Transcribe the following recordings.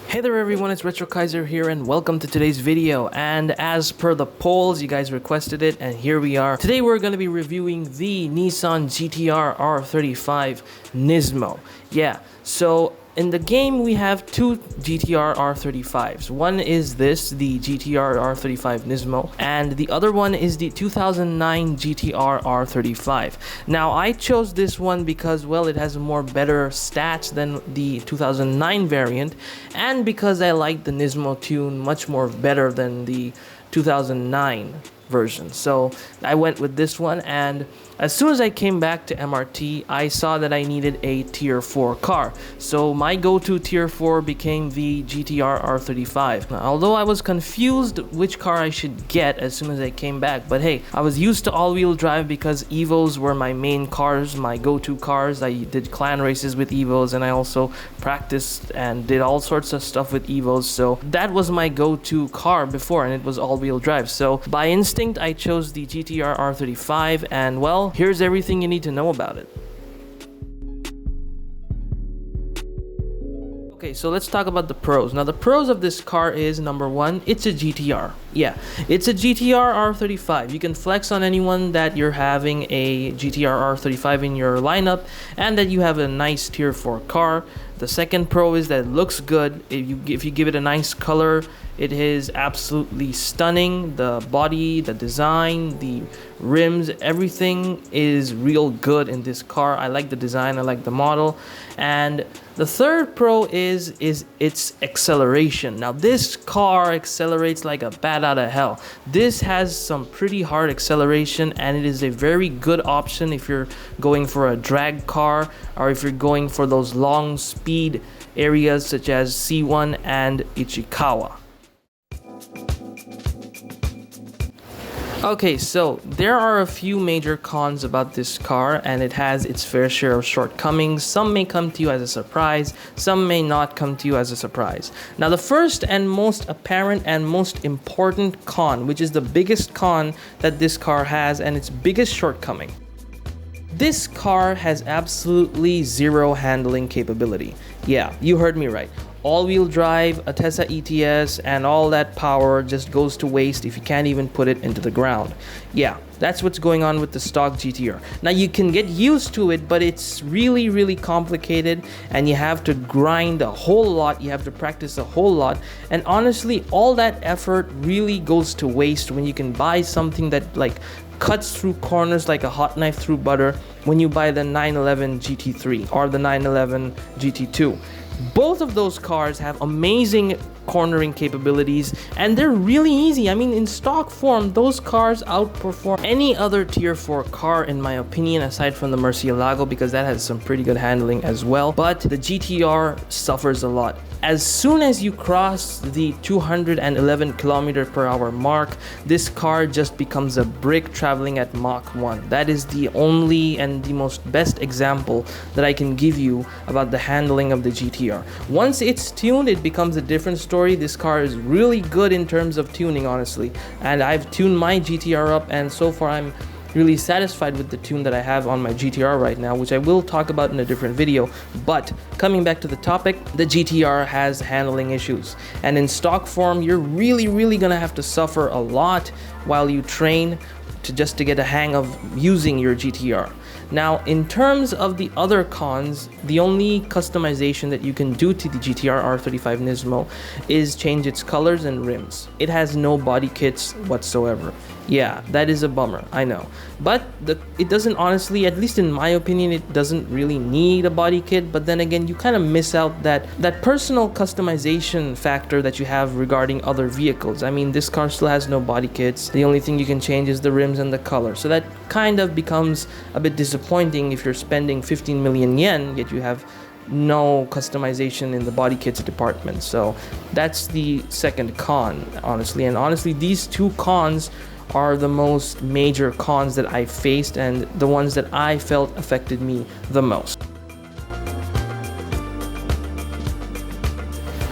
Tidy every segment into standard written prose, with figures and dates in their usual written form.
Hey there everyone, it's Retro Kaiser here and welcome to today's video. And as per the polls, you guys requested it and here we are. Today we're going to be reviewing the Nissan GTR R35 Nismo. Yeah, so in the game we have two GTR R35s. One is this, the GTR R35 Nismo, and the other one is the 2009 GTR R35. Now I chose this one because, well, it has more better stats than the 2009 variant, and because I like the Nismo tune much more better than the 2009 version. So I went with this one, and as soon as I came back to MRT, I saw that I needed a tier 4 car. So my go-to tier 4 became the GTR R35. Now, although I was confused which car I should get as soon as I came back, but hey, I was used to all-wheel drive because Evos were my main cars, my go-to cars. I did clan races with Evos, and I also practiced and did all sorts of stuff with Evos. So that was my go-to car before, and it was all-wheel drive. So by instinct, I chose the GTR R35, and well, here's everything you need to know about it. Okay, so let's talk about the pros. Now, the pros of this car is, number one, it's a GTR. Yeah, it's a GTR R35. You can flex on anyone that you're having a GTR R35 in your lineup and that you have a nice tier 4 car. The second pro is that it looks good. If you give it a nice color, it is absolutely stunning. The body, the design, the rims, everything is real good in this car. I like the design, I like the model. And the third pro is its acceleration. Now this car accelerates like a bat out of hell. This has some pretty hard acceleration, and it is a very good option if you're going for a drag car or if you're going for those long speed areas such as C1 and Ichikawa. Okay, so there are a few major cons about this car, and it has its fair share of shortcomings. Some may come to you as a surprise, some may not come to you as a surprise. Now, the first and most apparent and most important con, which is the biggest con that this car has and its biggest shortcoming. This car has absolutely zero handling capability. Yeah, you heard me right. All-wheel drive, a Tesla ETS, and all that power just goes to waste if you can't even put it into the ground. Yeah, that's what's going on with the stock GTR. Now, you can get used to it, but it's really, really complicated, and you have to grind a whole lot. You have to practice a whole lot, and honestly, all that effort really goes to waste when you can buy something that like cuts through corners like a hot knife through butter when you buy the 911 GT3 or the 911 GT2. Both of those cars have amazing cornering capabilities, and they're really easy. I mean, in stock form, those cars outperform any other tier 4 car in my opinion, aside from the Murcielago, because that has some pretty good handling as well. But the GTR suffers a lot. As soon as you cross the 211 km/h mark, this car just becomes a brick traveling at Mach 1. That is the only and the most best example that I can give you about the handling of the GTR. Once it's tuned, it becomes a different story. This car is really good in terms of tuning, honestly, and I've tuned my GTR up, and so far I'm really satisfied with the tune that I have on my GTR right now, which I will talk about in a different video. But coming back to the topic, the GTR has handling issues, and in stock form you're really gonna have to suffer a lot while you train to get a hang of using your GTR. Now, in terms of the other cons, the only customization that you can do to the GTR R35 Nismo is change its colors and rims. It has no body kits whatsoever. Yeah, that is a bummer, I know. But it doesn't, honestly, at least in my opinion, it doesn't really need a body kit. But then again, you kind of miss out that personal customization factor that you have regarding other vehicles. I mean, this car still has no body kits. The only thing you can change is the rims and the color. So that kind of becomes a bit disappointing if you're spending 15 million yen, yet you have no customization in the body kits department. So that's the second con, honestly. And honestly, these two cons are the most major cons that I faced and the ones that I felt affected me the most.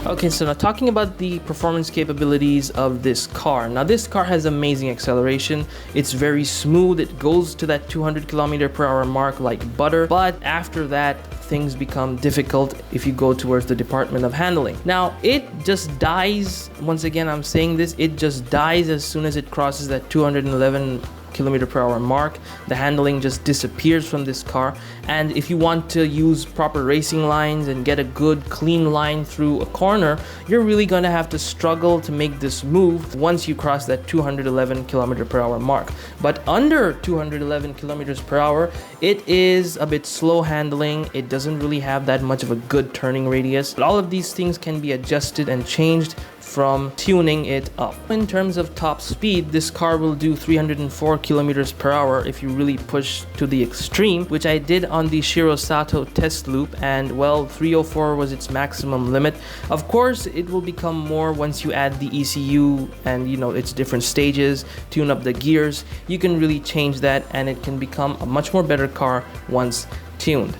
Okay, so now talking about the performance capabilities of this car. Now this car has amazing acceleration. It's very smooth. It goes to that 200 km/h mark like butter. But after that, things become difficult if you go towards the department of handling. Now it just dies. Once again, I'm saying this, it just dies as soon as it crosses that 211 km/h mark. The handling just disappears from this car, and if you want to use proper racing lines and get a good clean line through a corner, you're really going to have to struggle to make this move once you cross that 211 km/h mark. But under 211 km/h, it is a bit slow handling. It doesn't really have that much of a good turning radius, but all of these things can be adjusted and changed from tuning it up. In terms of top speed, this car will do 304 km/h if you really push to the extreme, which I did on the Shiro-Sato test loop, and well, 304 was its maximum limit. Of course, it will become more once you add the ECU and its different stages, tune up the gears. You can really change that and it can become a much more better car once tuned.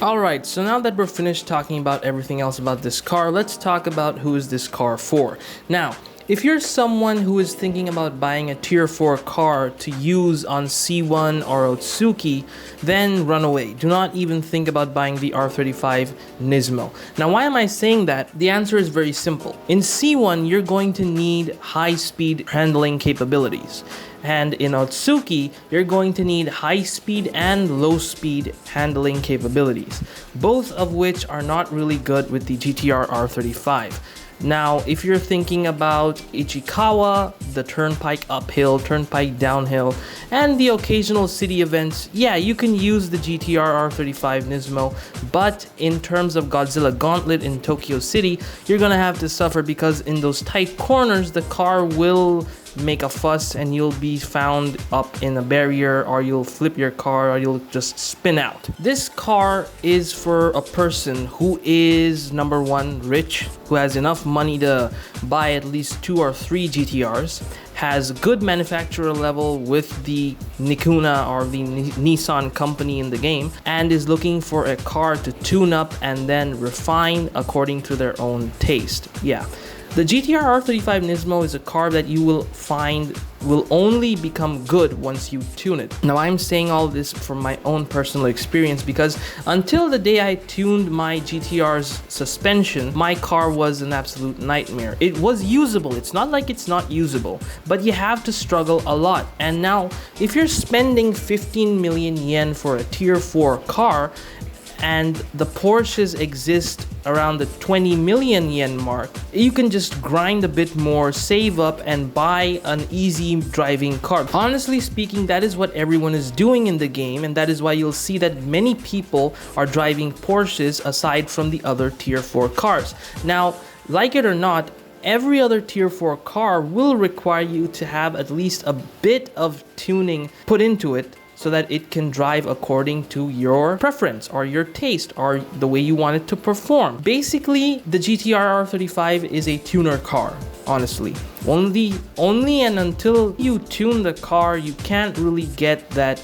Alright, so now that we're finished talking about everything else about this car, let's talk about who is this car for. Now, if you're someone who is thinking about buying a tier 4 car to use on C1 or Otsuki, then run away. Do not even think about buying the R35 Nismo. Now, why am I saying that? The answer is very simple. In C1, you're going to need high-speed handling capabilities. And in Otsuki, you're going to need high-speed and low-speed handling capabilities, both of which are not really good with the GTR R35. Now, if you're thinking about Ichikawa, the turnpike uphill, turnpike downhill, and the occasional city events, yeah, you can use the GTR R35 Nismo, but in terms of Godzilla Gauntlet in Tokyo City, you're gonna have to suffer because in those tight corners, the car will make a fuss and you'll be found up in a barrier, or you'll flip your car, or you'll just spin out. This car is for a person who is, number one, rich, who has enough money to buy at least 2 or 3 GTRs, has good manufacturer level with the Nikuna or the Nissan company in the game, and is looking for a car to tune up and then refine according to their own taste. Yeah. The GTR R35 Nismo is a car that you will find will only become good once you tune it. Now, I'm saying all this from my own personal experience because until the day I tuned my GTR's suspension, my car was an absolute nightmare. It was usable. It's not like it's not usable, but you have to struggle a lot. And now, if you're spending 15 million yen for a tier 4 car, and the Porsches exist around the 20 million yen mark, you can just grind a bit more, save up, and buy an easy driving car. Honestly speaking, that is what everyone is doing in the game, and that is why you'll see that many people are driving Porsches aside from the other tier 4 cars. Now, like it or not, every other tier 4 car will require you to have at least a bit of tuning put into it so that it can drive according to your preference or your taste or the way you want it to perform. Basically, the GTR R35 is a tuner car, honestly. Only and until you tune the car, you can't really get that,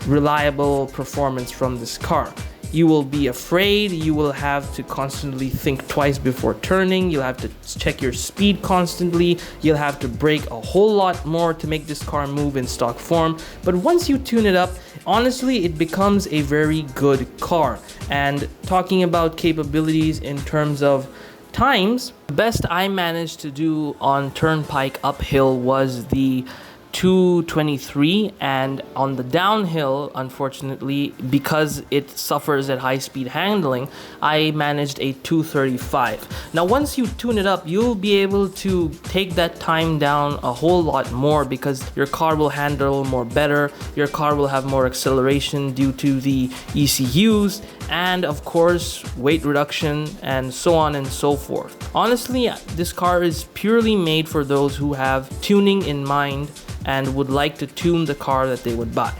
reliable performance from this car. You will be afraid, you will have to constantly think twice before turning, you'll have to check your speed constantly, you'll have to brake a whole lot more to make this car move in stock form. But once you tune it up, honestly, it becomes a very good car. And talking about capabilities in terms of times, the best I managed to do on turnpike uphill was the 223, and on the downhill, unfortunately, because it suffers at high speed handling, I managed a 235. Now, once you tune it up, you'll be able to take that time down a whole lot more because your car will handle more better, your car will have more acceleration due to the ECUs, and of course, weight reduction, and so on and so forth. Honestly, this car is purely made for those who have tuning in mind and would like to tune the car that they would buy.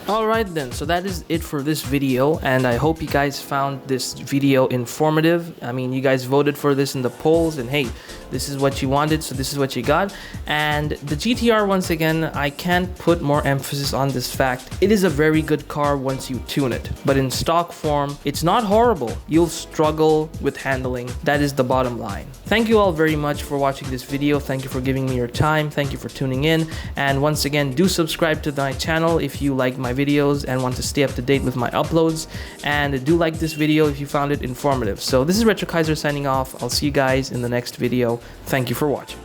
Alright then, so that is it for this video, and I hope you guys found this video informative. I mean, you guys voted for this in the polls, and hey, this is what you wanted, so this is what you got. And the GTR, once again, I can't put more emphasis on this fact. It is a very good car once you tune it, but in stock form, it's not horrible. You'll struggle with handling. That is the bottom line. Thank you all very much for watching this video. Thank you for giving me your time. Thank you for tuning in. And once again, do subscribe to my channel if you like my videos and want to stay up to date with my uploads. And do like this video if you found it informative. So this is Retro Kaiser signing off. I'll see you guys in the next video. Thank you for watching.